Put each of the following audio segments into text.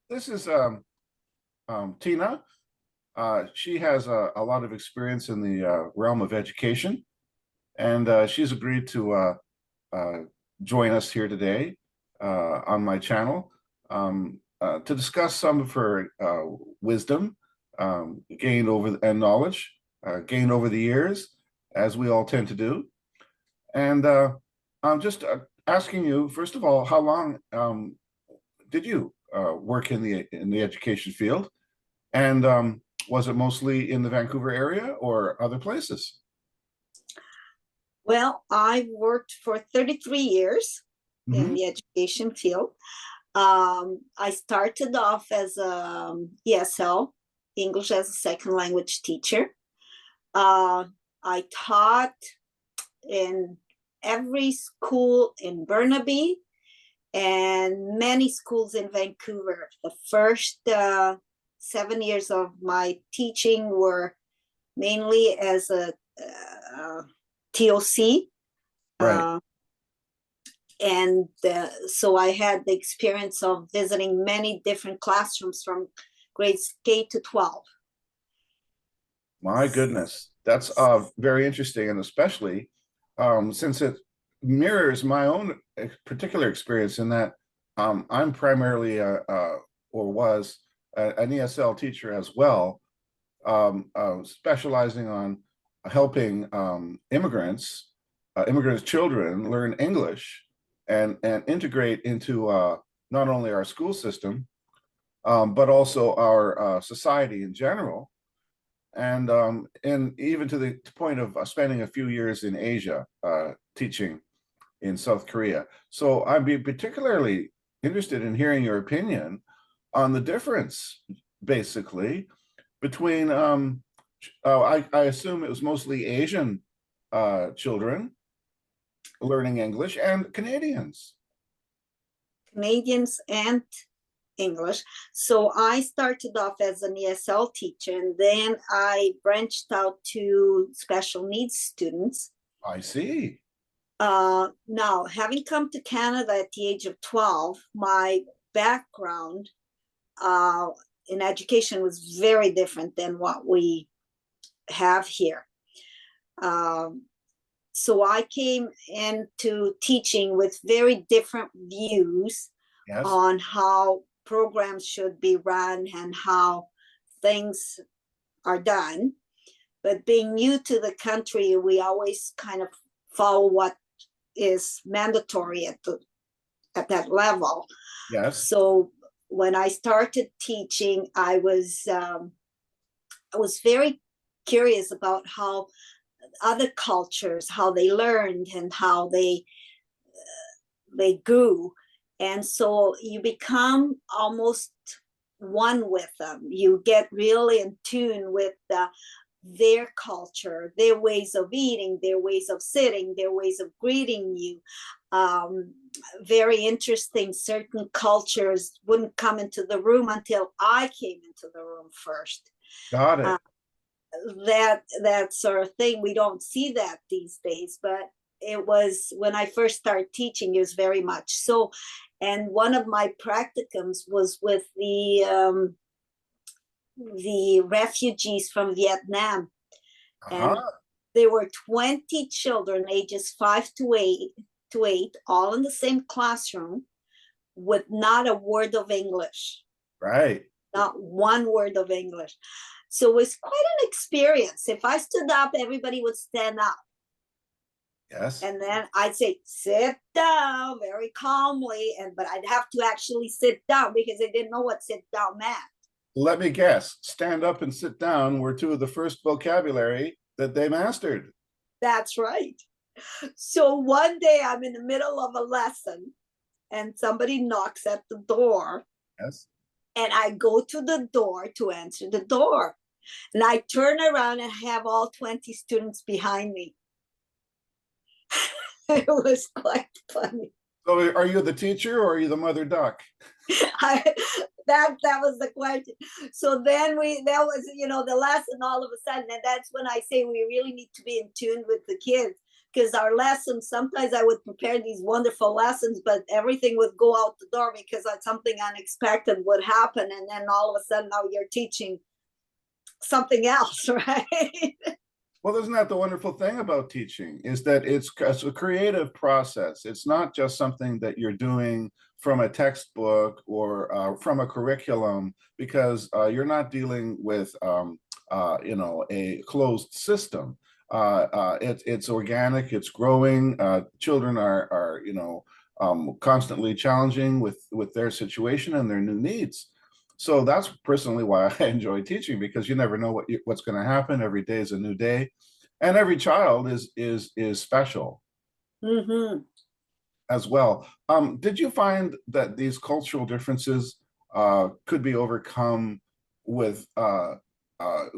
This is Tina. She has a lot of experience in the realm of education, and she's agreed to uh, join us here today on my channel to discuss some of her wisdom gained over and knowledge gained over the years, as we all tend to do. And I'm just asking you, first of all, how long did you work in the education field? And was it mostly in the Vancouver area or other places? Well, I worked for 33 years in Hmm. the education field. I started off as a ESL, English as a second language teacher. Uh, I taught in every school in Burnaby and many schools in Vancouver. The first 7 years of my teaching were mainly as a TOC. Right. So I had the experience of visiting many different classrooms from grades K to 12. My goodness, that's very interesting, and especially since it mirrors my own particular experience in that I'm primarily or was an ESL teacher as well, specializing on helping immigrants' children learn English and integrate into not only our school system, but also our society in general, and even to the point of spending a few years in Asia teaching in South Korea. So I'd be particularly interested in hearing your opinion on the difference, basically, between I assume it was mostly Asian children learning English and Canadians. Canadians and English. So I started off as an ESL teacher, and then I branched out to special needs students. I see. Now, having come to Canada at the age of 12, my background in education was very different than what we have here. So I came into teaching with very different views Yes. on how programs should be run and how things are done. But being new to the country, we always kind of follow what is mandatory at that level. Yes. So when I started teaching, I was very curious about how other cultures, how they learned and how they grew. And so you become almost one with them. You get really in tune with their culture, their ways of eating, their ways of sitting, their ways of greeting you. Very interesting. Certain cultures wouldn't come into the room until I came into the room first. Got it. That sort of thing, we don't see that these days, but it was when I first started teaching, it was very much so. And one of my practicums was with the refugees from Vietnam. And there were 20 children ages 5 to 8, all in the same classroom with not a word of English. Right. Not one word of English. So it was quite an experience. If I stood up, everybody would stand up. Yes. And then I'd say, sit down very calmly. But I'd have to actually sit down because they didn't know what sit down meant. Let me guess, stand up and sit down were two of the first vocabulary that they mastered. That's right. So one day I'm in the middle of a lesson and somebody knocks at the door. Yes. And I go to the door to answer the door. And I turn around and have all 20 students behind me. It was quite funny. So are you the teacher or are you the mother duck? That was the question. So then that was, the lesson all of a sudden. And that's when I say we really need to be in tune with the kids, because our lessons, sometimes I would prepare these wonderful lessons, but everything would go out the door because something unexpected would happen. And then all of a sudden now you're teaching something else, right? Well, isn't that the wonderful thing about teaching is that it's a creative process. It's not just something that you're doing from a textbook or from a curriculum, because you're not dealing with a closed system. It's organic, it's growing. Children are constantly challenging with their situation and their new needs. So that's personally why I enjoy teaching, because you never know what's going to happen. Every day is a new day, and every child is special Mm-hmm. as well. Did you find that these cultural differences could be overcome with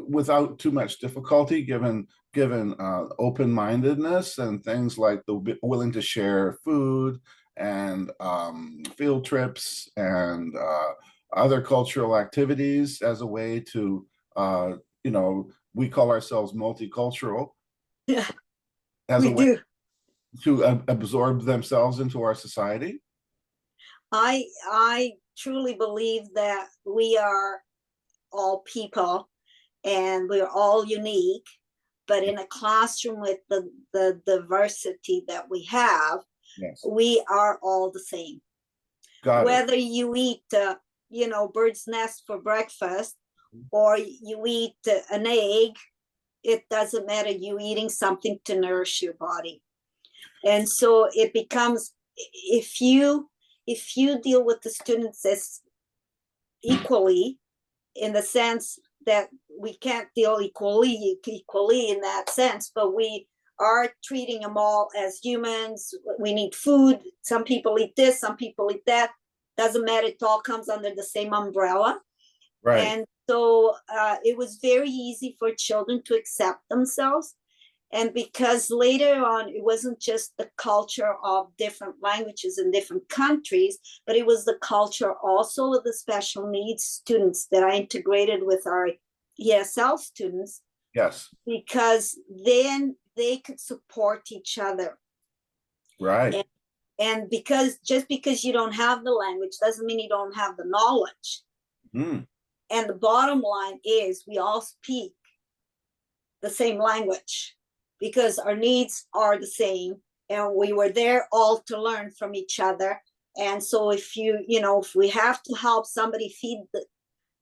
without too much difficulty, given open-mindedness and things like the willing to share food and field trips and other cultural activities as a way to, we call ourselves multicultural, Yeah, as a we way do. to absorb themselves into our society? I truly believe that we are all people and we're all unique, but in a classroom with the diversity that we have, Yes, we are all the same. got it. Whether you eat bird's nest for breakfast or you eat an egg, it doesn't matter. You eating something to nourish your body. And so it becomes, if you deal with the students as equally, in the sense that we can't deal equally in that sense, but we are treating them all as humans. We need food. Some people eat this, some people eat that. Doesn't matter. It all comes under the same umbrella. Right. And so it was very easy for children to accept themselves. And because later on, it wasn't just the culture of different languages in different countries, but it was the culture also of the special needs students that I integrated with our ESL students. Yes. Because then they could support each other. Right. And because just because you don't have the language doesn't mean you don't have the knowledge. Mm. And the bottom line is we all speak the same language because our needs are the same, and we were there all to learn from each other. And so if if we have to help somebody feed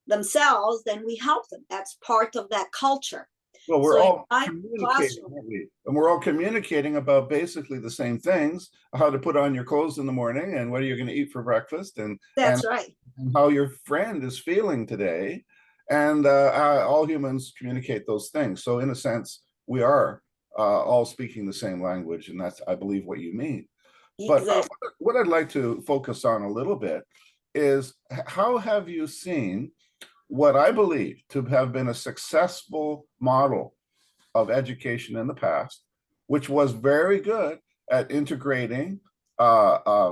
themselves, then we help them. That's part of that culture. Well, we're So all communicating, aren't we? And we're all communicating about basically the same things: how to put on your clothes in the morning, and what are you going to eat for breakfast, and that's right. And how your friend is feeling today. And all humans communicate those things. So in a sense, we are all speaking the same language, and that's, I believe, what you mean. But Exactly. what I'd like to focus on a little bit is how have you seen what I believe to have been a successful model of education in the past, which was very good at integrating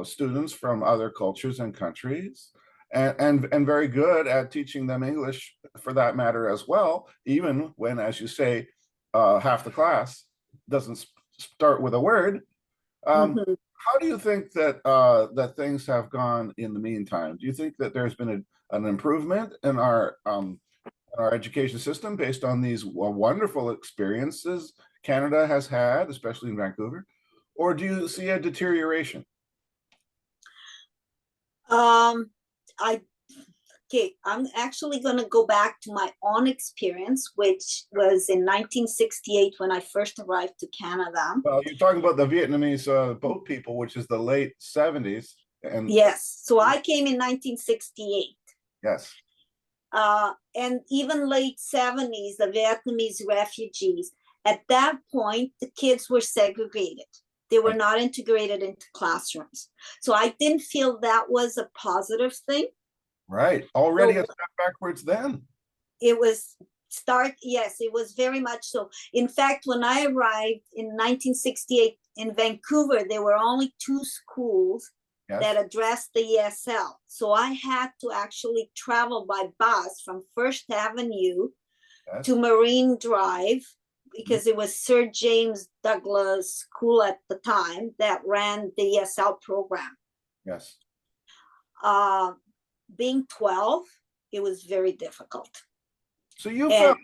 students from other cultures and countries, and very good at teaching them English for that matter as well, even when, as you say, half the class doesn't start with a word. Mm-hmm. How do you think that that things have gone in the meantime? Do you think that there's been an improvement in our education system based on these wonderful experiences Canada has had, especially in Vancouver? Or do you see a deterioration? I'm actually going to go back to my own experience, which was in 1968 when I first arrived to Canada. Well, you're talking about the Vietnamese boat people, which is the late 70s. And yes, so I came in 1968. yes. And even late 70s, the Vietnamese refugees. At that point, the kids were segregated. They were not integrated into classrooms. So I didn't feel that was a positive thing. Right. Already a step backwards then. It was yes, it was very much so. In fact, when I arrived in 1968 in Vancouver, there were only 2 schools that addressed the ESL. So I had to actually travel by bus from First Avenue to Marine Drive. because it was Sir James Douglas School at the time that ran the ESL program. Yes. Being 12, it was very difficult. So you And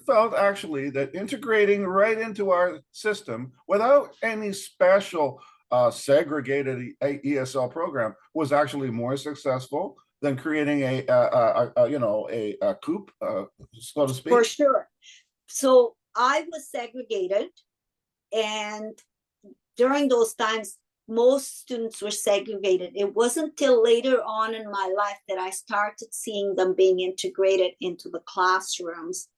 felt actually that integrating right into our system without any special segregated ESL program was actually more successful than creating a coop, so to speak. for sure. So I was segregated, and during those times, most students were segregated. It wasn't till later on in my life that I started seeing them being integrated into the classrooms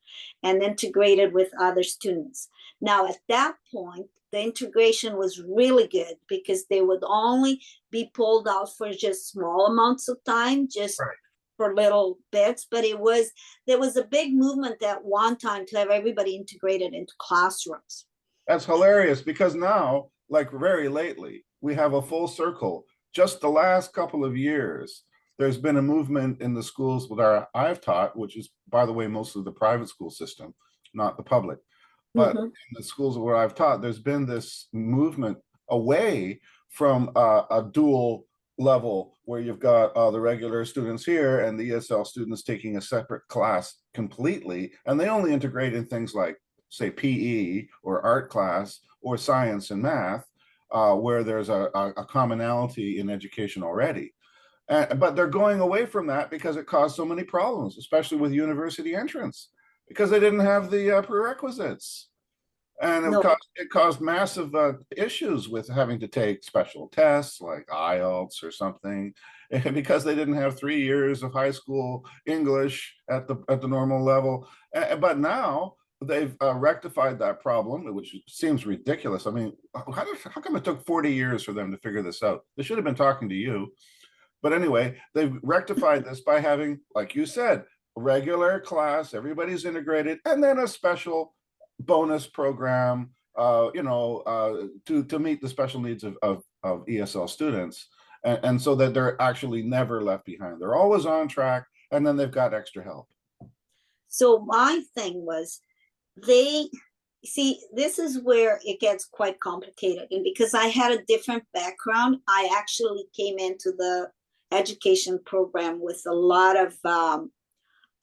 and integrated with other students. Now, at that point, the integration was really good because they would only be pulled out for just small amounts of time, just Right. for little bits. But there was a big movement at one time to have everybody integrated into classrooms. That's hilarious because now, like very lately, we have a full circle. Just the last couple of years, there's been a movement in the schools that I've taught, which is, by the way, mostly the private school system, not the public. But in the schools where I've taught, there's been this movement away from a dual level where you've got the regular students here and the ESL students taking a separate class completely, and they only integrate in things like, say, PE or art class or science and math, where there's a commonality in education already. But they're going away from that because it caused so many problems, especially with university entrance, because they didn't have the prerequisites. And it caused massive issues with having to take special tests like IELTS or something, because they didn't have 3 years of high school English at the normal level. But now they've rectified that problem, which seems ridiculous. I mean, how come it took 40 years for them to figure this out? They should have been talking to you. But anyway, they've rectified this by having, like you said, regular class, everybody's integrated, and then a special bonus program, to meet the special needs of ESL students. And so that they're actually never left behind. They're always on track, and then they've got extra help. So my thing was, this is where it gets quite complicated. And because I had a different background, I actually came into the education program with a lot of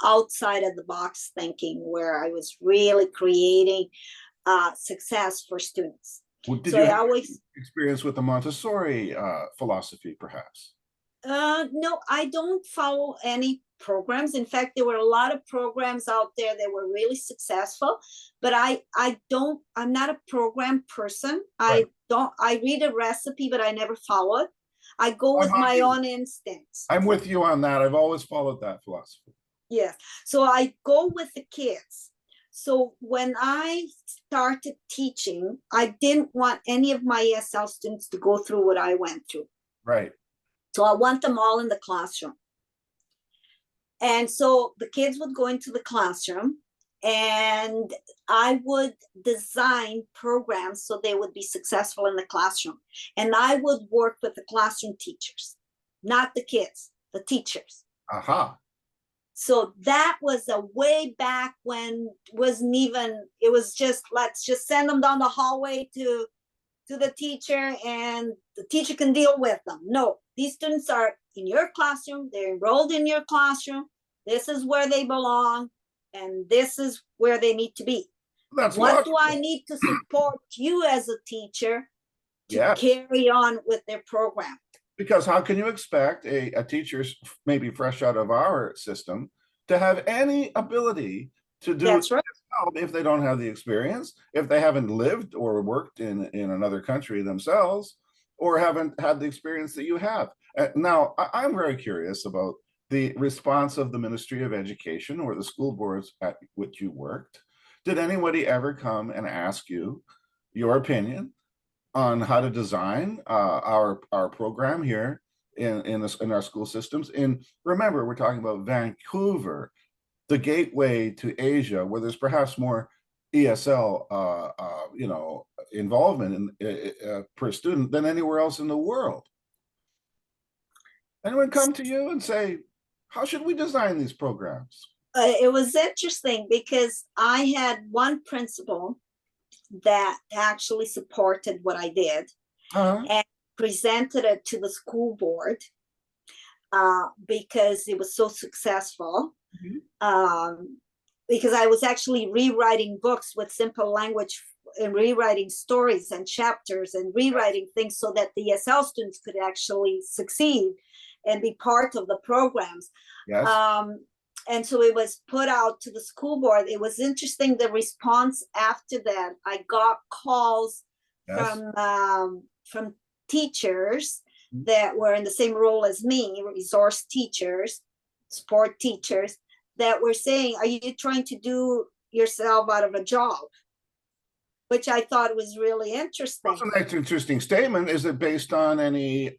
outside of the box thinking, where I was really creating success for students. Well, did you have experience with the Montessori philosophy, perhaps? No, I don't follow any programs. In fact, there were a lot of programs out there that were really successful, but I'm not a program person. Right. I read a recipe, but I never follow it. I go with my own instincts. I'm with you on that. I've always followed that philosophy. Yes. So I go with the kids. So when I started teaching, I didn't want any of my ESL students to go through what I went through. Right. So I want them all in the classroom. And so the kids would go into the classroom, and I would design programs so they would be successful in the classroom. And I would work with the classroom teachers, not the kids, the teachers. Aha. So that was a way back when it was just, let's just send them down the hallway to the teacher and the teacher can deal with them. No, these students are in your classroom, they're enrolled in your classroom. This is where they belong, and this is where they need to be. That's what logical. do I need to support you as a teacher to carry on with their program? Because how can you expect a teacher maybe fresh out of our system to have any ability to do That's right. if they don't have the experience, if they haven't lived or worked in another country themselves, or haven't had the experience that you have? Now, I'm very curious about the response of the Ministry of Education or the school boards at which you worked. Did anybody ever come and ask you your opinion on how to design our program here in our school systems? And remember, we're talking about Vancouver, the gateway to Asia, where there's perhaps more ESL involvement per student than anywhere else in the world. Anyone come to you and say, how should we design these programs? It was interesting because I had one principal that actually supported what I did Uh-huh. and presented it to the school board because it was so successful. Mhm. Because I was actually rewriting books with simple language and rewriting stories and chapters and rewriting things so that the ESL students could actually succeed and be part of the programs. Yes. And so it was put out to the school board. It was interesting, the response after that. I got calls Yes. from teachers Mhm. that were in the same role as me, resource teachers, sport teachers, that were saying, are you trying to do yourself out of a job? Which I thought was really interesting. That's an interesting statement. Is it based on any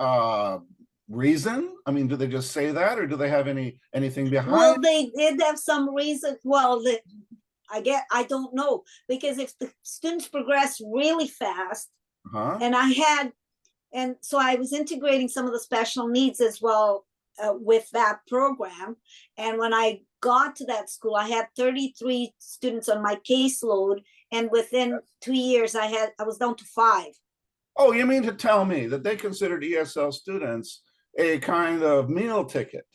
reason? I mean, do they just say that, or do they have anything behind? Well, they did have some reason. Well, I don't know, because if the students progress really fast, Uh-huh. and so I was integrating some of the special needs as well with that program. And when I got to that school, I had 33 students on my caseload, and within 2 years, I was down to 5. Oh, you mean to tell me that they considered ESL students a kind of meal ticket,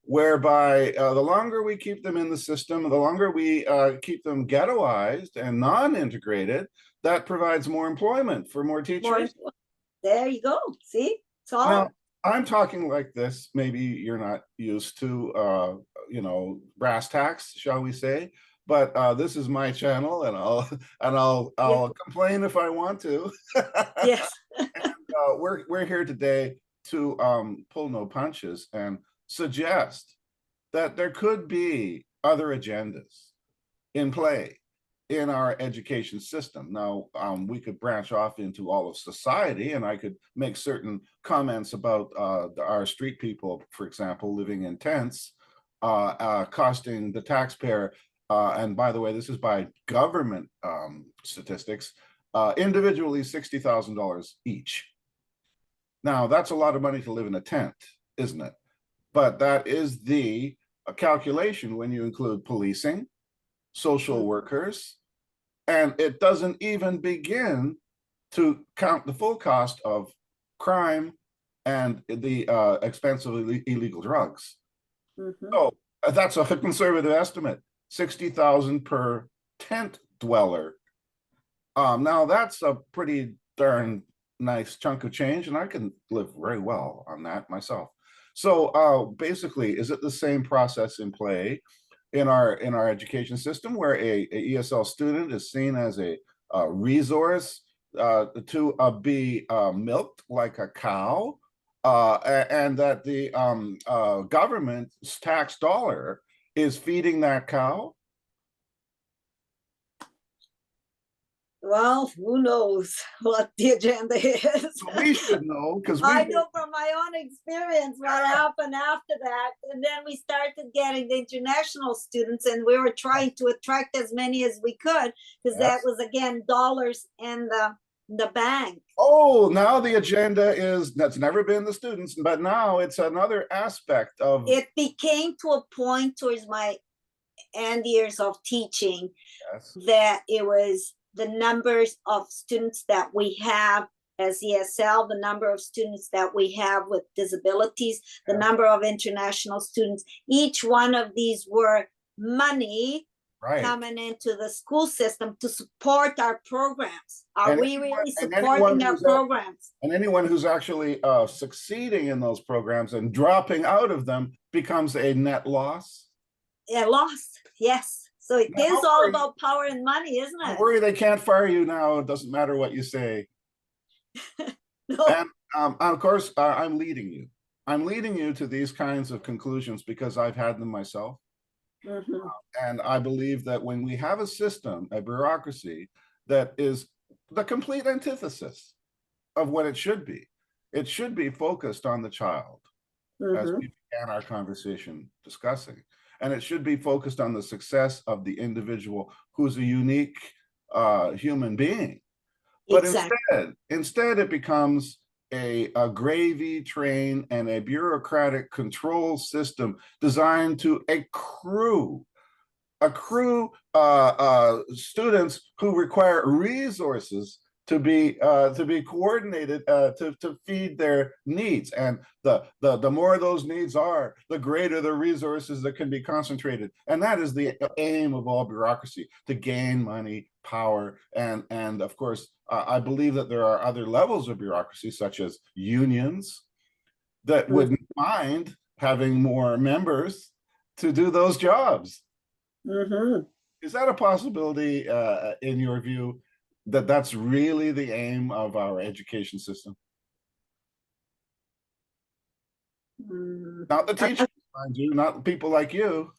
whereby the longer we keep them in the system, the longer we keep them ghettoized and non-integrated, that provides more employment for more teachers? There you go. See, it's all. Now, I'm talking like this. Maybe you're not used to, brass tacks, shall we say? But this is my channel, and I'll complain if I want to. Yes. We're here today to pull no punches and suggest that there could be other agendas in play in our education system. Now, we could branch off into all of society, and I could make certain comments about our street people, for example, living in tents, costing the taxpayer, and by the way, this is by government statistics, individually $60,000 each. Now, that's a lot of money to live in a tent, isn't it? But that is the calculation when you include policing, social workers, and it doesn't even begin to count the full cost of crime and the expense of illegal drugs. So that's a conservative estimate, 60,000 per tent dweller. Now that's a pretty darn nice chunk of change, and I can live very well on that myself. So basically, is it the same process in play in our education system, where a ESL student is seen as a resource to be milked like a cow, and that the government's tax dollar is feeding that cow? Well, who knows what the agenda is? We should know, because I know from my own experience what happened after that. And then we started getting the international students, and we were trying to attract as many as we could, because that was, again, dollars in the bank. Oh, now the agenda is, that's never been the students, but now it's another aspect of it. Became to a point towards my end years of teaching that it was the numbers of students that we have as ESL, the number of students that we have with disabilities, the number of international students. Each one of these were money coming into the school system to support our programs. Are we really supporting our programs? And anyone who's actually succeeding in those programs and dropping out of them becomes a net loss? A loss, yes. So it is all about power and money, isn't it? Don't worry, they can't fire you now. It doesn't matter what you say. No. And of course, I'm leading you. I'm leading you to these kinds of conclusions because I've had them myself. And I believe that when we have a system, a bureaucracy that is the complete antithesis of what it should be focused on the child, as we began our conversation discussing. And it should be focused on the success of the individual who's a unique human being. But instead it becomes a gravy train and a bureaucratic control system designed to accrue accrue students who require resources to be coordinated to feed their needs, and the more those needs are, the greater the resources that can be concentrated, and that is the aim of all bureaucracy, to gain money, power, and of course I believe that there are other levels of bureaucracy, such as unions, that wouldn't mind having more members to do those jobs. Mm-hmm. Is that a possibility in your view, that that's really the aim of our education system? Mm. Not the teachers, mind you, not people like you,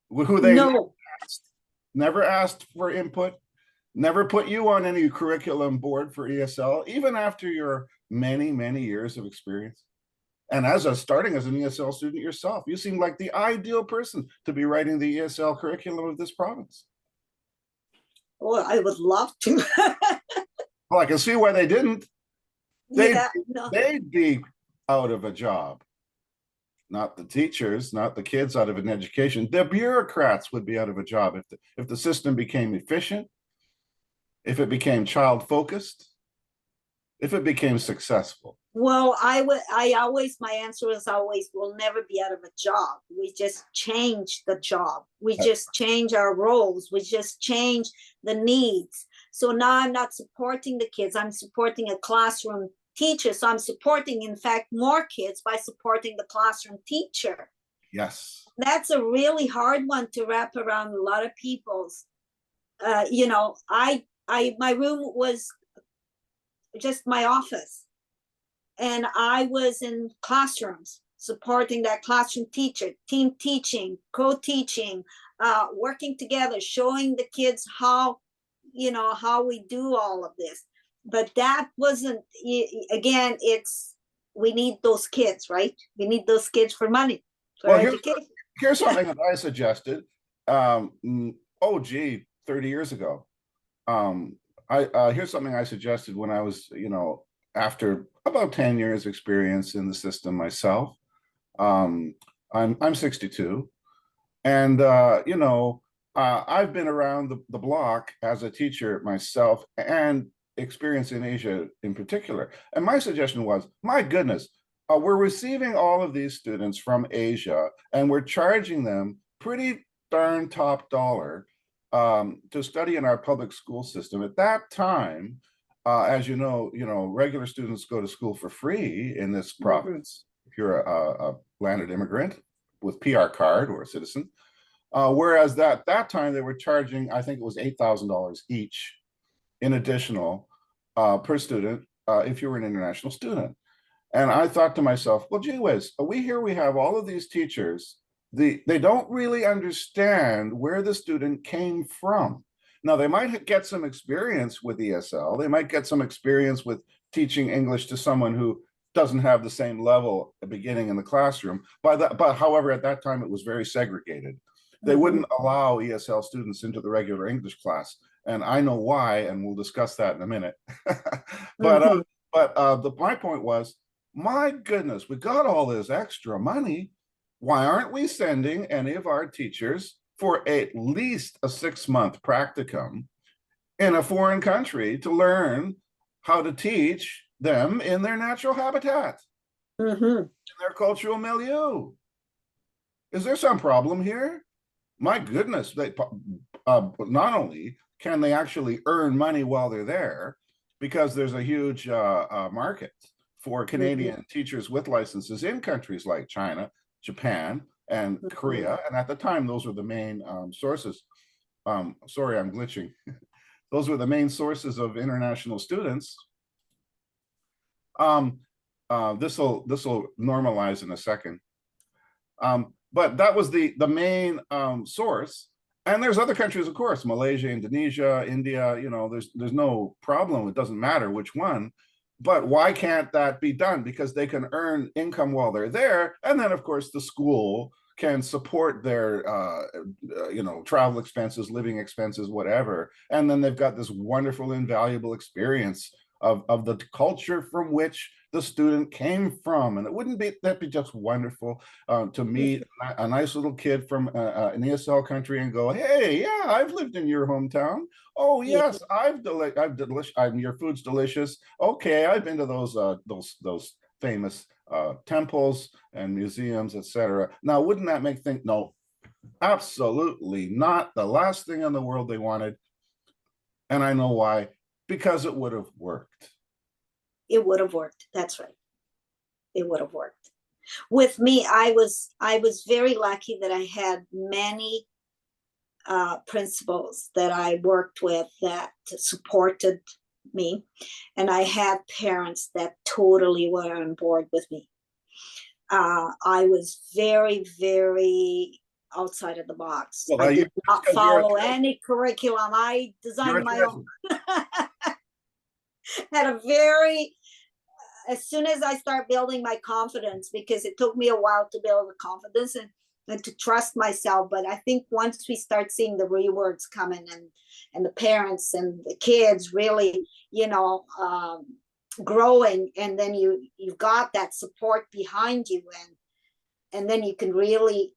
who they No, never asked for input, never put you on any curriculum board for ESL, even after your many, many years of experience. And as a starting as an ESL student yourself, you seem like the ideal person to be writing the ESL curriculum of this province. well, I would love to. Well, I can see why they didn't. They'd, Yeah, no. they'd be out of a job. Not the teachers, not the kids out of an education. The bureaucrats would be out of a job if the system became efficient, if it became child focused, if it became successful. Well, my answer is always, we'll never be out of a job. We just change the job. We just change our roles. We just change the needs. So now I'm not supporting the kids. I'm supporting a classroom teacher. So I'm supporting, in fact, more kids by supporting the classroom teacher. Yes. That's a really hard one to wrap around a lot of people's. You know, my room was just my office, and I was in classrooms supporting that classroom teacher, team teaching, co-teaching, working together, showing the kids how, you know, how we do all of this. But that wasn't, again, we need those kids, right? We need those kids for money, for Well, education. here's something that I suggested. Oh, gee, 30 years ago. Here's something I suggested when I was, after about 10 years experience in the system myself. I'm 62, and I've been around the block as a teacher myself, and experience in Asia in particular. And my suggestion was, my goodness, we're receiving all of these students from Asia, and we're charging them pretty darn top dollar to study in our public school system. At that time, as you know, regular students go to school for free in this province if you're a landed immigrant with PR card or a citizen. Whereas that time they were charging, I think it was $8,000 each in additional per student if you were an international student. And I thought to myself, well, gee whiz, we have all of these teachers. They don't really understand where the student came from. Now, they might get some experience with ESL. They might get some experience with teaching English to someone who doesn't have the same level beginning in the classroom. But however, at that time, it was very segregated. They wouldn't allow ESL students into the regular English class. And I know why, and we'll discuss that in a minute. But my point was, my goodness, we got all this extra money. Why aren't we sending any of our teachers for at least a 6-month practicum in a foreign country to learn how to teach them in their natural habitat, in their cultural milieu? Is there some problem here? My goodness, not only can they actually earn money while they're there, because there's a huge market for Canadian teachers with licenses in countries like China, Japan, and Korea. And at the time, those were the main sources. Sorry, I'm glitching. Those were the main sources of international students. This will normalize in a second. But that was the main source. And there's other countries, of course, Malaysia, Indonesia, India, there's no problem. It doesn't matter which one. But why can't that be done? Because they can earn income while they're there. And then, of course, the school can support their, travel expenses, living expenses, whatever. And then they've got this wonderful, invaluable experience of the culture from which the student came from. And it wouldn't be that be just wonderful to meet a nice little kid from an ESL country and go, hey, yeah, I've lived in your hometown. Oh Yeah. yes, I've delicious. Your food's delicious. Okay, I've been to those famous temples and museums, etc. Now, wouldn't that make think? No, absolutely not. The last thing in the world they wanted, and I know why, because it would have worked. It would have worked. That's right. It would have worked. With me, I was very lucky that I had many principals that I worked with that supported me, and I had parents that totally were on board with me. I was very, very outside of the box. Well, I did not follow you're any curriculum. I a designed my treasure. own. Had a very, as soon as I start building my confidence, because it took me a while to build the confidence and to trust myself. But I think once we start seeing the rewards coming and the parents and the kids really, growing, and then you've got that support behind you, and then you can really,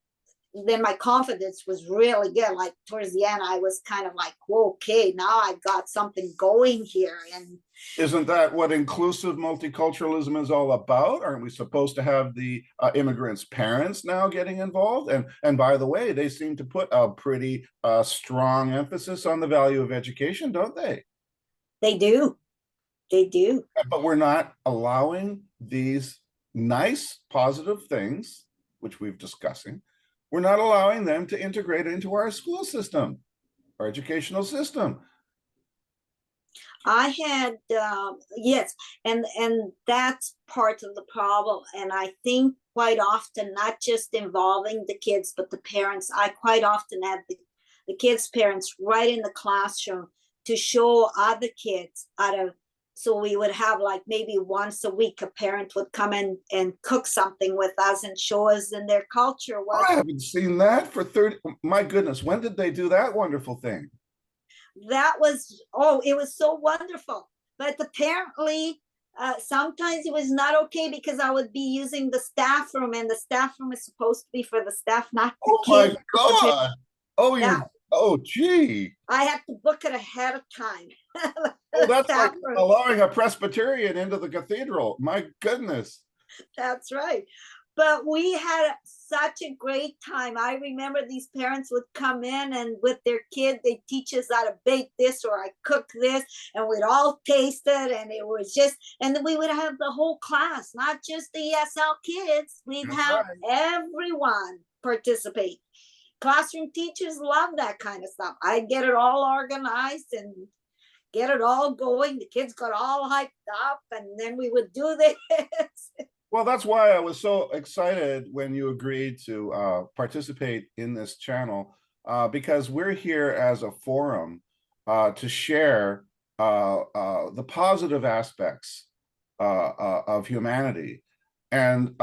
then my confidence was really good. Like towards the end, I was kind of like, whoa, okay, now I've got something going here. And Isn't that what inclusive multiculturalism is all about? Aren't we supposed to have the immigrants' parents now getting involved? And by the way, they seem to put a pretty strong emphasis on the value of education, don't they? they do. They do. But we're not allowing these nice, positive things, which we've discussing. We're not allowing them to integrate into our school system, our educational system. I had yes, and that's part of the problem. And I think quite often, not just involving the kids, but the parents. I quite often had the kids' parents right in the classroom to show other kids out of. So we would have like maybe once a week, a parent would come in and cook something with us and show us in their culture what I haven't seen that for 30. My goodness, when did they do that wonderful thing? that was. Oh, it was so wonderful. But apparently, sometimes it was not okay because I would be using the staff room, and the staff room is supposed to be for the staff, not the Oh my kids. God. Oh, Yeah, oh, gee. I had to book it ahead of time. Oh, that's like Staff room. allowing a Presbyterian into the cathedral. My goodness. That's right. But we had such a great time. I remember these parents would come in and with their kid, they teach us how to bake this or I cook this, and we'd all taste it. And it was just, and then we would have the whole class, not just the ESL kids. We'd That's have right. everyone participate. Classroom teachers love that kind of stuff. I'd get it all organized and get it all going. The kids got all hyped up, and then we would do this. Well, that's why I was so excited when you agreed to participate in this channel, because we're here as a forum to share the positive aspects of humanity, and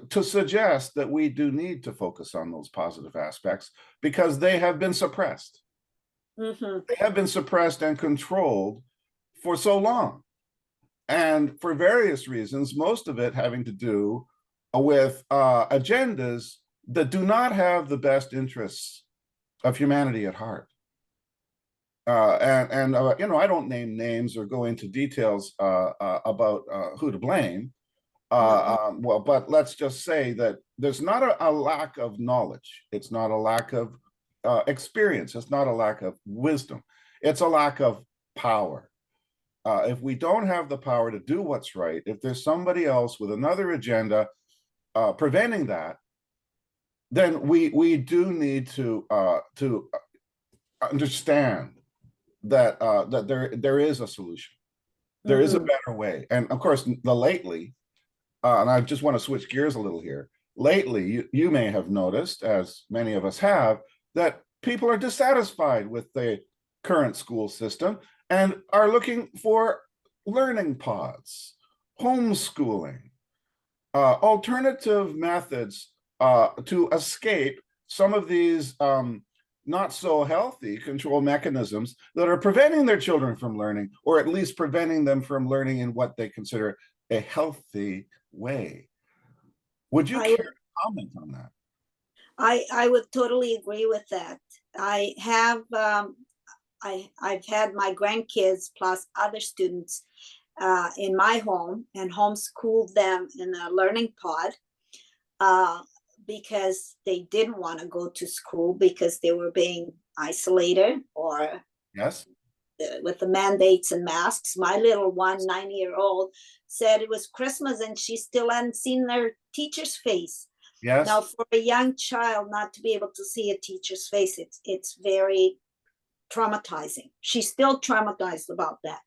to suggest that we do need to focus on those positive aspects because they have been suppressed. Mhm. They have been suppressed and controlled for so long. And for various reasons, most of it having to do with agendas that do not have the best interests of humanity at heart. I don't name names or go into details about who to blame. Well, but let's just say that there's not a lack of knowledge. It's not a lack of experience. It's not a lack of wisdom. It's a lack of power. If we don't have the power to do what's right, if there's somebody else with another agenda preventing that, then we do need to understand that that there is a solution. There is a better way. And of course, lately, and I just want to switch gears a little here. Lately, you may have noticed, as many of us have, that people are dissatisfied with the current school system and are looking for learning pods, homeschooling, alternative methods to escape some of these not so healthy control mechanisms that are preventing their children from learning, or at least preventing them from learning in what they consider a healthy way. Would you I care would, to comment on that? I would totally agree with that. I have I've had my grandkids plus other students in my home and homeschooled them in a learning pod uh, because they didn't want to go to school because they were being isolated or Yes, with the mandates and masks. My little one, 9-year-old, said it was Christmas and she still hadn't seen their teacher's face. yes, Now, for a young child not to be able to see a teacher's face, it's very traumatizing. She's still traumatized about that.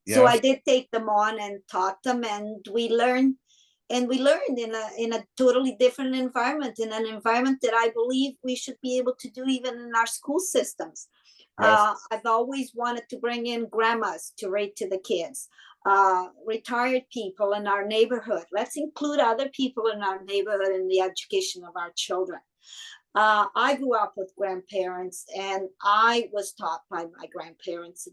So I yes. did take them on and taught them, and we learned in a totally different environment, in an environment that I believe we should be able to do even in our school systems. Yes. I've always wanted to bring in grandmas to read to the kids, retired people in our neighborhood. Let's include other people in our neighborhood in the education of our children. I grew up with grandparents, and I was taught by my grandparents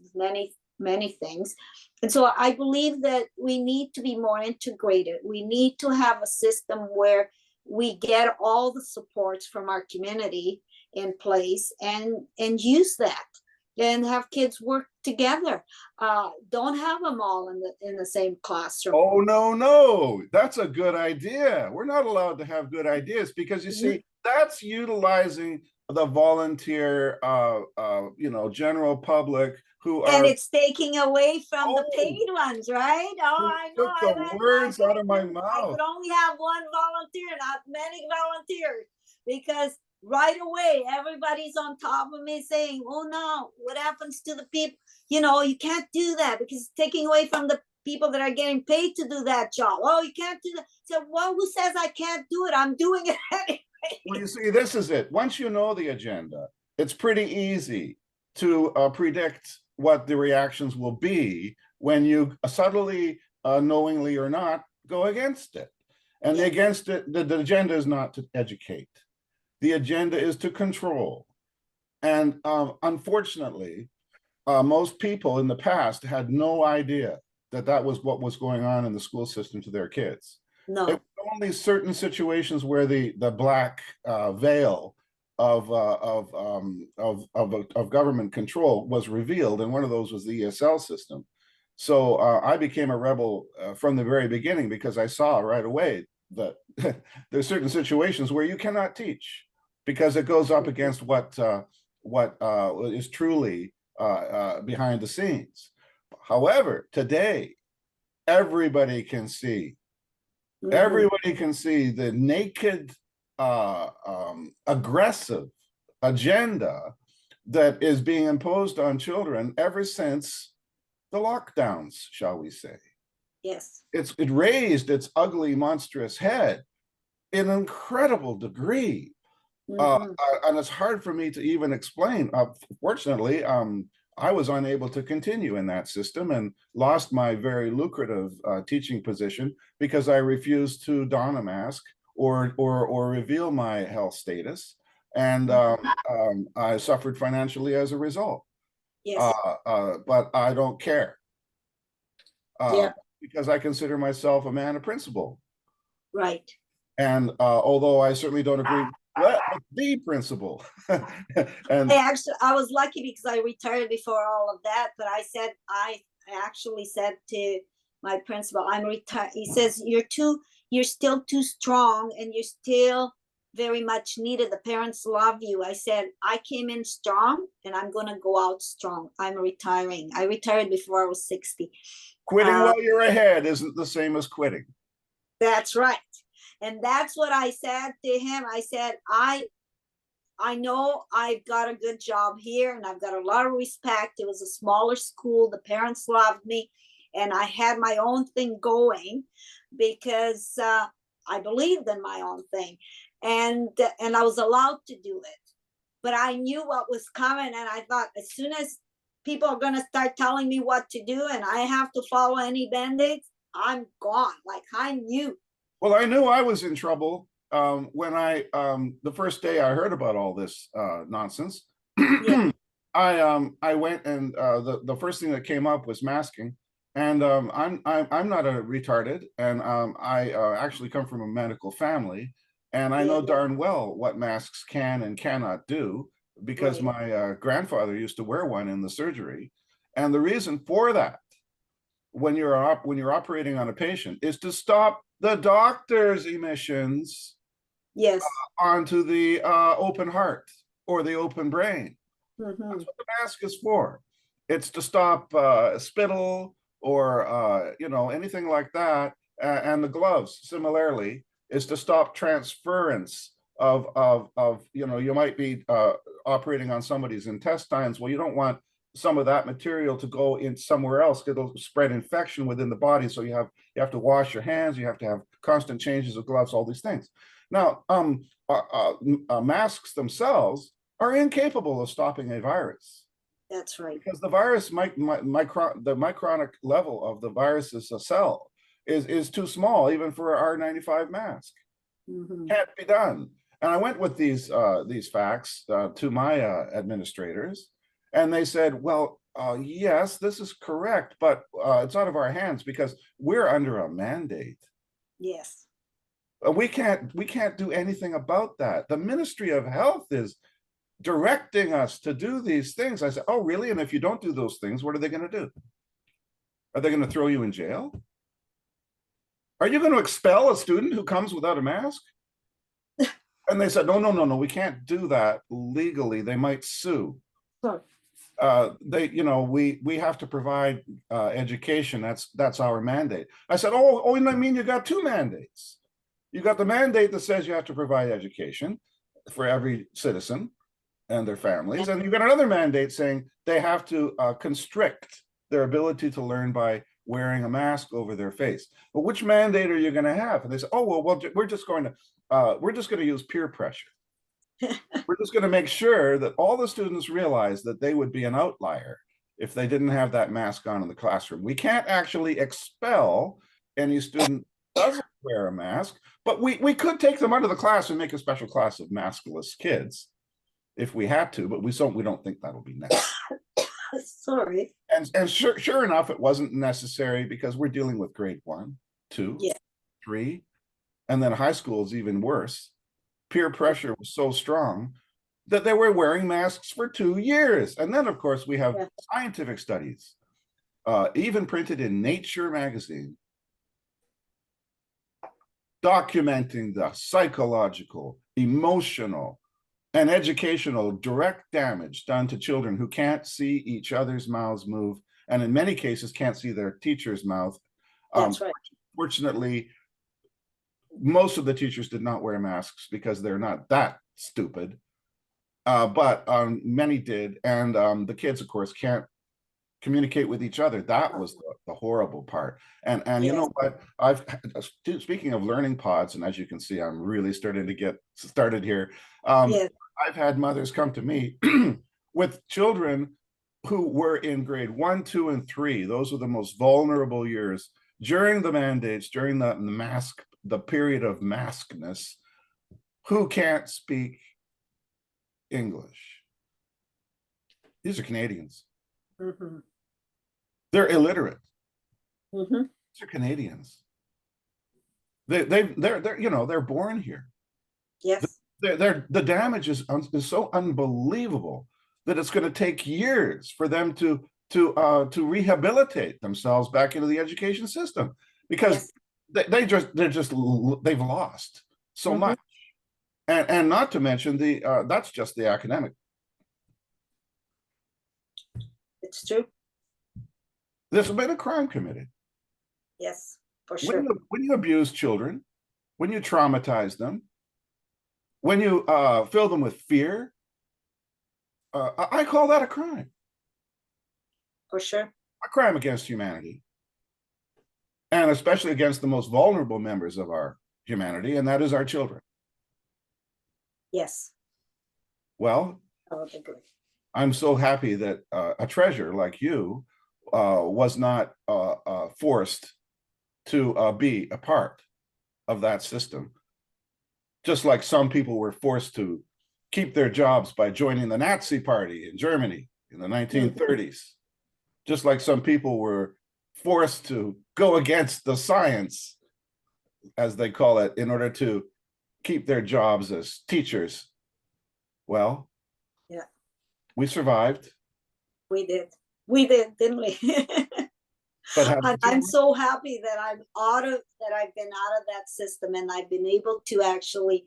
many things. And so I believe that we need to be more integrated. We need to have a system where we get all the supports from our community in place and use that and have kids work together. Don't have them all in the same classroom. Oh, no, no, that's a good idea. We're not allowed to have good ideas because you Mhm. see, that's utilizing the volunteer, general public who And are, it's taking away from the oh, paid ones, right? Oh, you I know. took the words out of my I mouth. could only have one volunteer, not many volunteers, because right away everybody's on top of me saying, "Oh no, what happens to the people? You know, you can't do that because it's taking away from the people that are getting paid to do that job. Oh, you can't do that." So, well, who says I can't do it? I'm doing it Well, anyway. you see, this is it. Once you know the agenda, it's pretty easy to predict what the reactions will be when you subtly, knowingly or not, go against it. And the Yes. against it, the agenda is not to educate. The agenda is to control. And unfortunately, most people in the past had no idea that that was what was going on in the school system to their kids. It No. was only certain situations where the black veil of government control was revealed, and one of those was the ESL system. So I became a rebel from the very beginning because I saw right away that there's certain situations where you cannot teach because it goes up against what is truly behind the scenes. However, today everybody can see Mhm. everybody can see the naked, aggressive agenda that is being imposed on children ever since the lockdowns, shall we say. Yes. It raised its ugly, monstrous head in an incredible degree. Mhm. And it's hard for me to even explain. Fortunately, I was unable to continue in that system and lost my very lucrative teaching position because I refused to don a mask or reveal my health status, and I suffered financially as a result. Yes. But I don't care uh, Yeah. because I consider myself a man of principle. Right. And although I certainly don't agree with the principle, and I was lucky because I retired before all of that, but I actually said to my principal, I'm retired. He says, you're still too strong and you're still very much needed. The parents love you. I said, I came in strong and I'm going to go out strong. I'm retiring. I retired before I was 60. quitting Uh, while you're ahead isn't the same as quitting. that's right. And that's what I said to him. I said, I know I've got a good job here and I've got a lot of respect. It was a smaller school. The parents loved me and I had my own thing going because I believed in my own thing and I was allowed to do it. But I knew what was coming and I thought as soon as people are going to start telling me what to do and I have to follow any band-aids, I'm gone. Like I knew. Well, I knew I was in trouble when the first day I heard about all this nonsense. Yeah. I went and the first thing that came up was masking, And I'm not a retarded, and I actually come from a medical family, and I know Yeah, darn well what masks can and cannot do because right. my grandfather used to wear one in the surgery, and the reason for that, when you're operating on a patient, is to stop the doctor's emissions Yes. onto the open heart or the open brain. Hmm. That's what the mask is for. It's to stop spittle or anything like that. And the gloves, similarly, is to stop transference of you might be operating on somebody's intestines. Well, you don't want some of that material to go in somewhere else. It'll spread infection within the body. So you have to wash your hands. You have to have constant changes of gloves. All these things. Now, masks themselves are incapable of stopping a virus That's right. because the virus the micronic level of the virus's cell is too small even for our R95 mask. Hmm. Can't be done. And I went with these facts to my administrators, and they said, well, yes, this is correct, but it's out of our hands because we're under a mandate. Yes. We can't do anything about that. The Ministry of Health is directing us to do these things. I said, oh, really? And if you don't do those things, what are they going to do? Are they going to throw you in jail? Are you going to expel a student who comes without a mask? And they said, no, no, no, no, we can't do that legally. They might sue. Sorry. We have to provide education. That's our mandate. I said, oh, I mean, you got two mandates. You got the mandate that says you have to provide education for every citizen and their families. And you've got another mandate saying they have to constrict their ability to learn by wearing a mask over their face. But which mandate are you going to have? And they say, oh, well, we're just going to use peer pressure. We're just going to make sure that all the students realize that they would be an outlier if they didn't have that mask on in the classroom. We can't actually expel any student who doesn't wear a mask, but we could take them out of the class and make a special class of maskless kids if we had to, but we don't think that'll be necessary. Sorry. And sure enough, it wasn't necessary because we're dealing with grade 1, 2, Yeah. 3, and then high school is even worse. Peer pressure was so strong that they were wearing masks for 2 years. And then, of course, we have scientific studies, even printed in Nature magazine, documenting the psychological, emotional, and educational direct damage done to children who can't see each other's mouths move, and in many cases can't see their teacher's mouth. That's right. Fortunately, most of the teachers did not wear masks because they're not that stupid, but many did, and the kids, of course, can't communicate with each other. That was the horrible part. And you know what? Speaking of learning pods, and as you can see, I'm really starting to get started here. I've had mothers come to me with children who were in grade 1, 2, and 3. Those were the most vulnerable years during the mandates, during the period of maskness, who can't speak English. These are Canadians. Mm-hmm. They're illiterate. Mm-hmm. These are Canadians. They're born here. Yes. The damage is so unbelievable that it's going to take years for them to rehabilitate themselves back into the education system because they've lost so much, and not to mention that's just the academic. It's true. There's been a crime committed. Yes, for sure. When you abuse children, when you traumatize them, when you fill them with fear, I call that a crime. For sure. A crime against humanity. And especially against the most vulnerable members of our humanity, and that is our children. Yes. Well, I would agree. I'm so happy that a treasure like you was not forced to be a part of that system. Just like some people were forced to keep their jobs by joining the Nazi Party in Germany in the 1930s. Just like some people were forced to go against the science, as they call it, in order to keep their jobs as teachers. Well, Yeah, we survived, we did. We did, didn't we? but have And I'm so happy that I've been out of that system, and I've been able to actually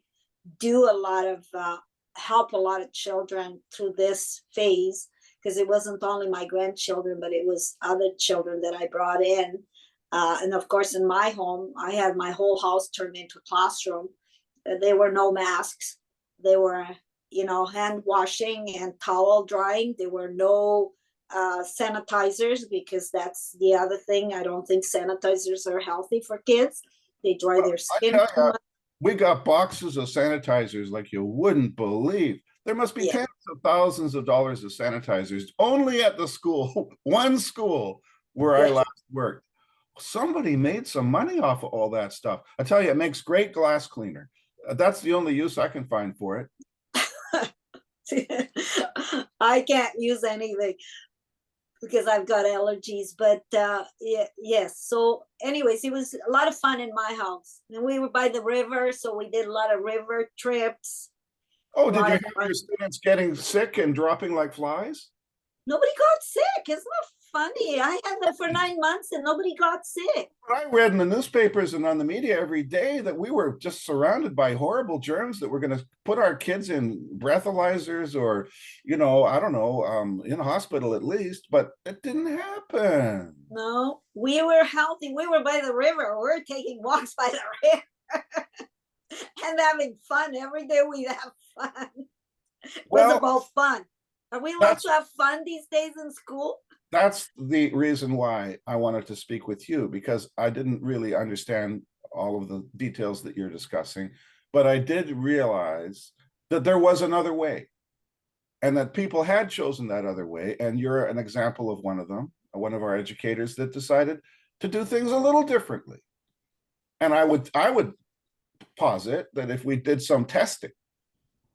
do a lot of help a lot of children through this phase, because it wasn't only my grandchildren, but it was other children that I brought in. And of course, in my home, I had my whole house turned into a classroom. There were no masks. They were, hand washing and towel drying. There were no sanitizers, because that's the other thing. I don't think sanitizers are healthy for kids. They dry their I skin tell too you, much. we got boxes of sanitizers like you wouldn't believe. There must be Yeah, tens of thousands of dollars of sanitizers only at the school, one school where I yeah. last worked. Somebody made some money off of all that stuff. I tell you, it makes great glass cleaner. That's the only use I can find for it. I can't use anything because I've got allergies. But yeah, yes. So, anyways, it was a lot of fun in my house, and we were by the river, so we did a lot of river trips. Oh, A did lot you of have fun. your students getting sick and dropping like flies? Nobody got sick. It's not funny. I had them for 9 months, and nobody got sick. I read in the newspapers and on the media every day that we were just surrounded by horrible germs that were going to put our kids in breathalyzers or, I don't know, in a hospital at least, but it didn't happen. No, we were healthy. We were by the river. We were taking walks by the river and having fun. Every day we'd have fun. It was Well, about fun. Are we allowed that's to have fun these days in school? that's the reason why I wanted to speak with you, because I didn't really understand all of the details that you're discussing, but I did realize that there was another way and that people had chosen that other way. And you're an example of one of them, one of our educators that decided to do things a little differently. And I would posit that if we did some testing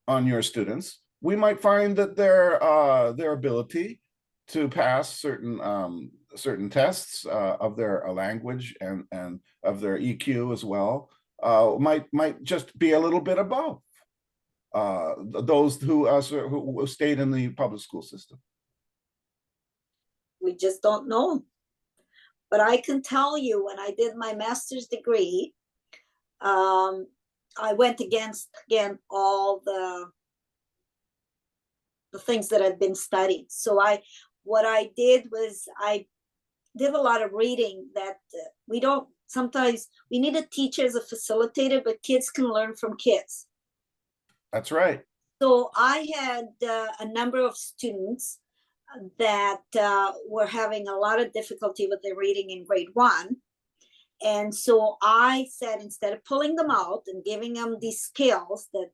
on your students, we might find that their ability to pass certain tests of their language and of their EQ as well might just be a little bit above those who stayed in the public school system. We just don't know. But I can tell you, when I did my master's degree, I went against, again, all the things that had been studied. So what I did was I did a lot of reading that we don't, sometimes we need a teacher as a facilitator, but kids can learn from kids. That's right. So I had a number of students that were having a lot of difficulty with their reading in grade 1. And so I said, instead of pulling them out and giving them these skills, that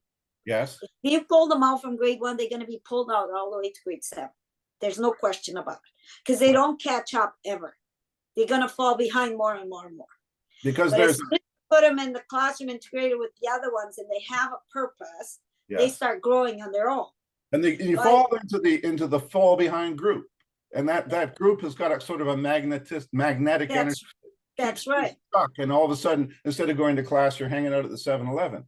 Yes. if you pull them out from grade 1, they're going to be pulled out all the way to grade 7. There's no question about it, because they don't catch up ever. They're going to fall behind more and more and more. Because But as there's soon as you put them in the classroom integrated with the other ones, and they have a purpose, they yes. start growing on their own. And you Right. fall into the fall behind group, and that group has got a sort of a magnetic energy. That's right. Stuck, and all of a sudden, instead of going to class, you're hanging out at the 7-Eleven.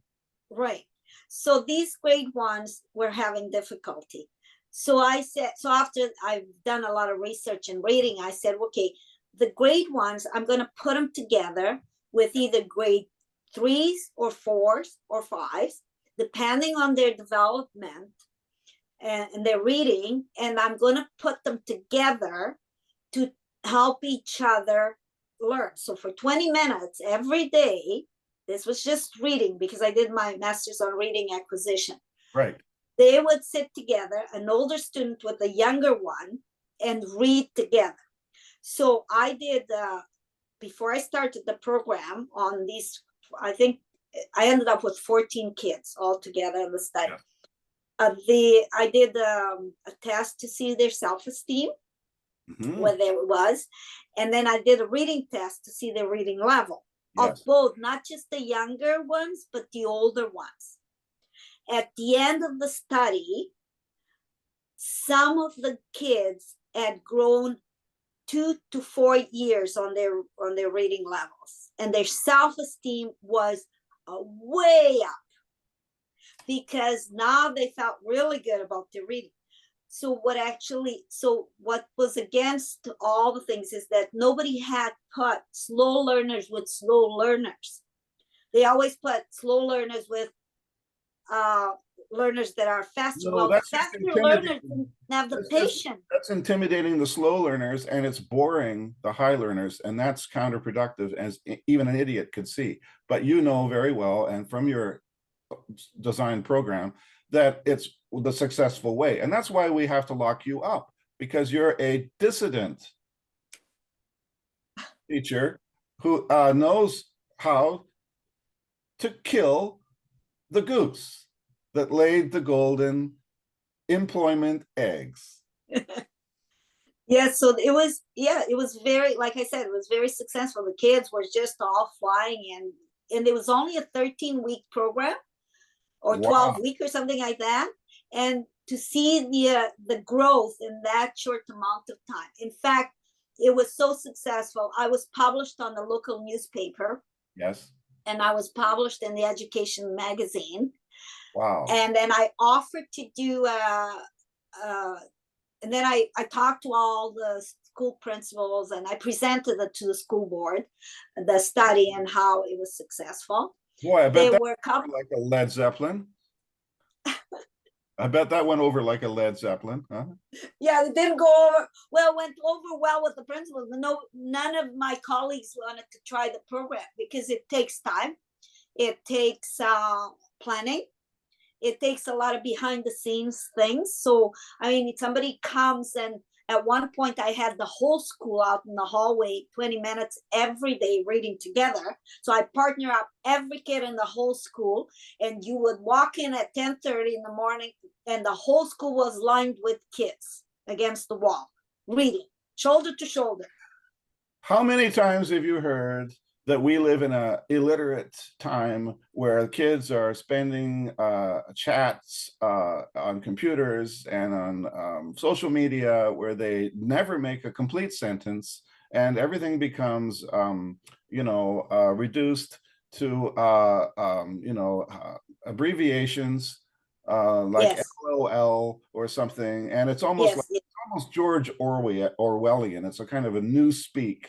Right. So these grade 1s were having difficulty. So I said, so after I've done a lot of research and reading, I said, okay, the grade 1s, I'm going to put them together with either grade 3s or 4s or 5s, depending on their development and their reading. And I'm going to put them together to help each other learn. So for 20 minutes every day, this was just reading, because I did my master's on reading acquisition. Right. They would sit together, an older student with a younger one, and read together. So I did, before I started the program on these, I think I ended up with 14 kids all together in the study. Yeah. I did a test to see their self-esteem, where there was, and then I did a reading test to see their reading level. Yes. Of both, not just the younger ones, but the older ones. At the end of the study, some of the kids had grown 2 to 4 years on their reading levels, and their self-esteem was way up because now they felt really good about their reading. So what was against all the things is that nobody had put slow learners with slow learners. They always put slow learners with learners that are faster. No, Well, the that's just faster learners intimidating. didn't have the That's patience. that's intimidating the slow learners, and it's boring the high learners, and that's counterproductive, as even an idiot could see. But you know very well, and from your design program, that it's the successful way, and that's why we have to lock you up, because you're a dissident teacher who knows how to kill the goose that laid the golden employment eggs. Yeah, so it was very, like I said, it was very successful. The kids were just all flying, and it was only a 13-week program or Wow. 12-week or something like that. And to see the growth in that short amount of time. In fact, it was so successful. I was published on the local newspaper. Yes. And I was published in the Education magazine. Wow. And then I offered to do and then I talked to all the school principals, and I presented it to the school board, the study and how it was successful. Boy, I bet that were like a Led Zeppelin. I bet that went over like a Led Zeppelin, huh? Yeah, it didn't go over well. Went over well with the principals, but none of my colleagues wanted to try the program because it takes time. It takes planning. It takes a lot of behind the scenes things. So, I mean, somebody comes, and at one point I had the whole school out in the hallway, 20 minutes every day reading together. So I partner up every kid in the whole school, and you would walk in at 10:30 in the morning, and the whole school was lined with kids against the wall, reading, shoulder to shoulder. How many times have you heard that we live in a illiterate time where kids are spending chats on computers and on social media where they never make a complete sentence, and everything becomes reduced to abbreviations like Yes. LOL or something, and it's almost Yes. like almost George Orwellian. It's a kind of a newspeak,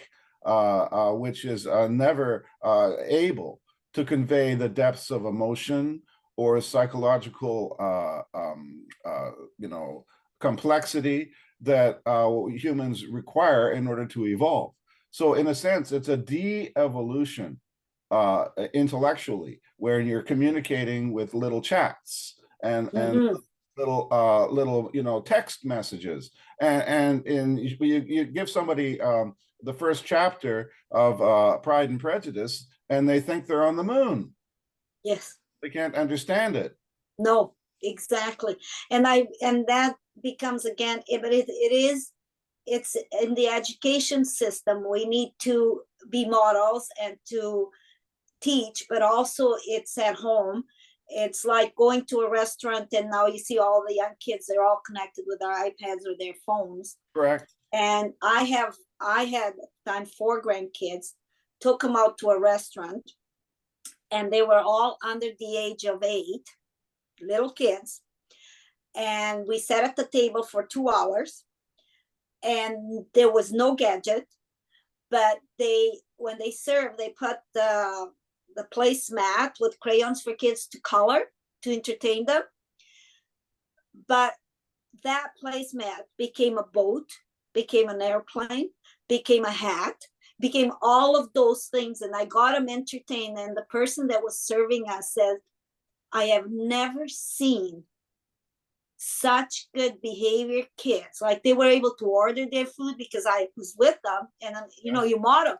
which is never able to convey the depths of emotion or psychological, complexity that humans require in order to evolve. So in a sense, it's a de-evolution intellectually, where you're communicating with little chats and little text messages, and you give somebody the first chapter of Pride and Prejudice, and they think they're on the moon. Yes. They can't understand it. No, exactly. And that becomes again, but it's in the education system. We need to be models and to teach, but also it's at home. It's like going to a restaurant, and now you see all the young kids, they're all connected with their iPads or their phones. Correct. And I had time 4 grandkids, took them out to a restaurant, and they were all under the age of 8, little kids. And we sat at the table for 2 hours, and there was no gadget, but when they served, they put the placemat with crayons for kids to color, to entertain them. But that placemat became a boat, became an airplane, became a hat, became all of those things. And I got them entertained. And the person that was serving us said, I have never seen such good behavior kids. Like, they were able to order their food because I was with them, and you model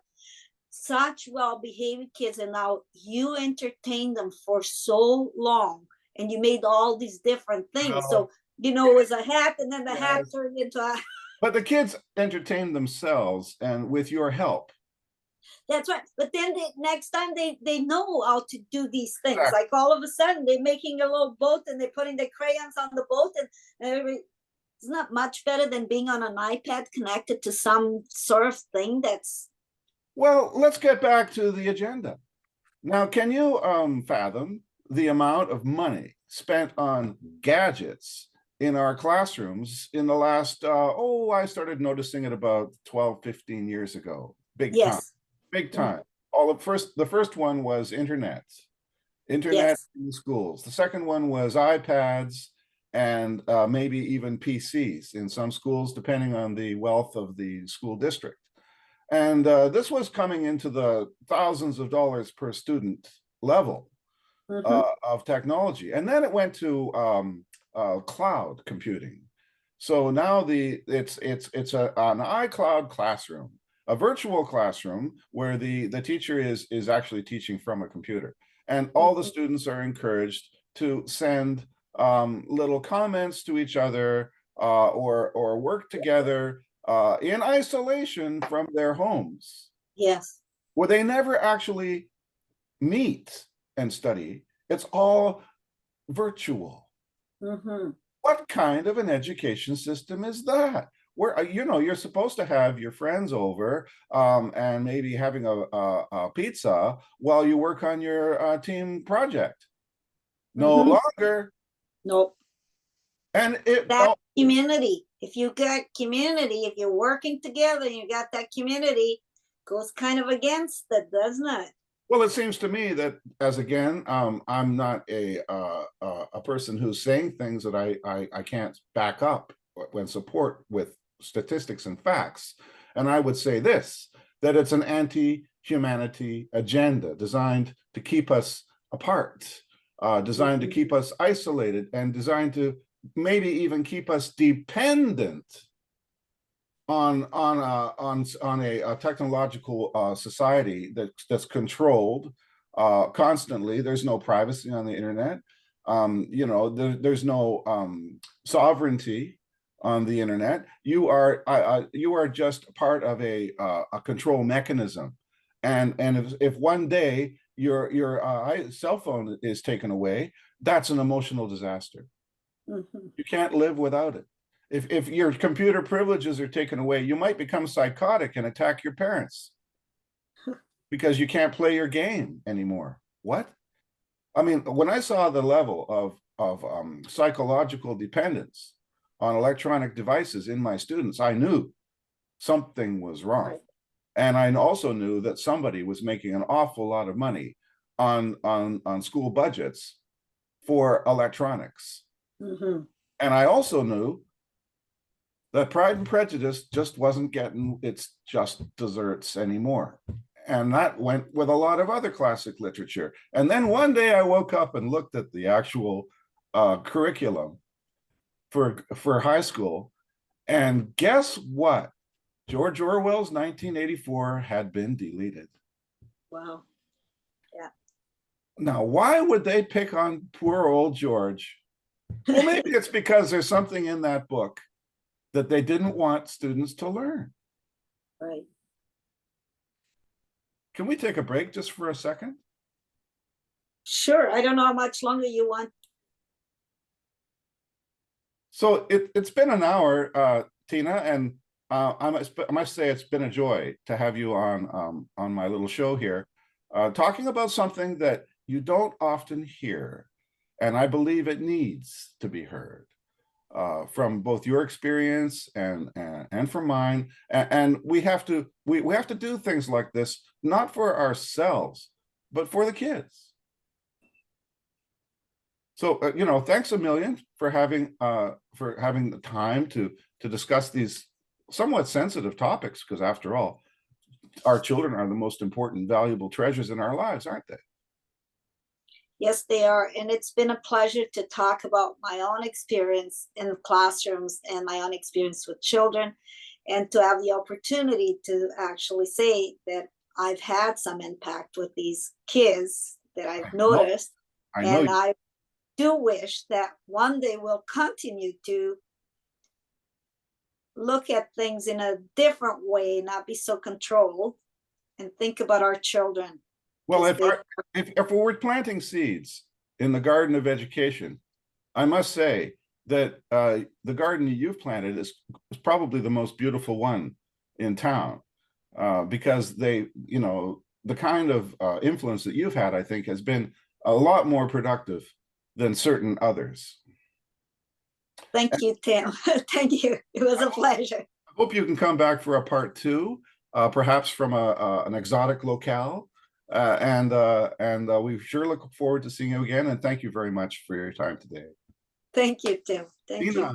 such well-behaved kids, and now you entertain them for so long, and you made all these different things. So it was a hat, and then the hat turned into a but the kids entertain themselves, and with your help. That's right. But then next time they know how to do these things. Exactly. Like, all of a sudden they're making a little boat, and they're putting the crayons on the boat, and Isn't that much better than being on an iPad connected to some sort of thing that's, Well, let's get back to the agenda. Now, can you fathom the amount of money spent on gadgets in our classrooms in the last, I started noticing it about 12, 15 years ago. Big time, yes, big time. The first one was internet yes, in the schools. The second one was iPads and maybe even PCs in some schools, depending on the wealth of the school district. And this was coming into the thousands of dollars per student level of technology. And then it went to cloud computing. So now it's an iCloud classroom, a virtual classroom where the teacher is actually teaching from a computer. And all the students are encouraged to send little comments to each other or work together in isolation from their homes, yes. where they never actually meet and study. It's all virtual. What kind of an education system is that? Where you're supposed to have your friends over and maybe having a pizza while you work on your team project. No longer. Nope. And That community, if you got community, if you're working together and you got that community, goes kind of against it, doesn't it? well, it seems to me that as again, I'm not a person who's saying things that I can't back up when support with statistics and facts. And I would say this, that it's an anti-humanity agenda designed to keep us apart, designed to keep us isolated, and designed to maybe even keep us dependent on a technological society that's controlled constantly. There's no privacy on the internet. There's no sovereignty on the internet. You are just part of a control mechanism, and if one day your cell phone is taken away, that's an emotional disaster. You can't live without it. If your computer privileges are taken away, you might become psychotic and attack your parents because you can't play your game anymore. What? I mean, when I saw the level of psychological dependence on electronic devices in my students, I knew something was wrong. Right. And I also knew that somebody was making an awful lot of money on school budgets for electronics. And I also knew that Pride and Prejudice just wasn't getting its just desserts anymore. And that went with a lot of other classic literature. And then one day I woke up and looked at the actual curriculum for high school. And guess what? George Orwell's 1984 had been deleted. Wow. Yeah. Now, why would they pick on poor old George? Well, maybe it's because there's something in that book that they didn't want students to learn. Right. Can we take a break just for a second? Sure. I don't know how much longer you want. So it's been an hour, Tina, and I must say it's been a joy to have you on my little show here, talking about something that you don't often hear, and I believe it needs to be heard. From both your experience and from mine, and we have to do things like this not for ourselves but for the kids. So thanks a million for having the time to discuss these somewhat sensitive topics, because after all, our children are the most important, valuable treasures in our lives, aren't they? Yes, they are. And it's been a pleasure to talk about my own experience in classrooms and my own experience with children, and to have the opportunity to actually say that I've had some impact with these kids that I've noticed. I know. And I do wish that one day we'll continue to look at things in a different way, not be so controlled, and think about our children. Well, if we're planting seeds in the garden of education, I must say that the garden you've planted is probably the most beautiful one in town, because they, you know, the kind of influence that you've had, I think, has been a lot more productive than certain others. Thank you, Tim. Thank you. It was a pleasure. I hope you can come back for a part two, perhaps from an exotic locale. And we sure look forward to seeing you again. And thank you very much for your time today. Thank you, Tim. Thank you. Tina,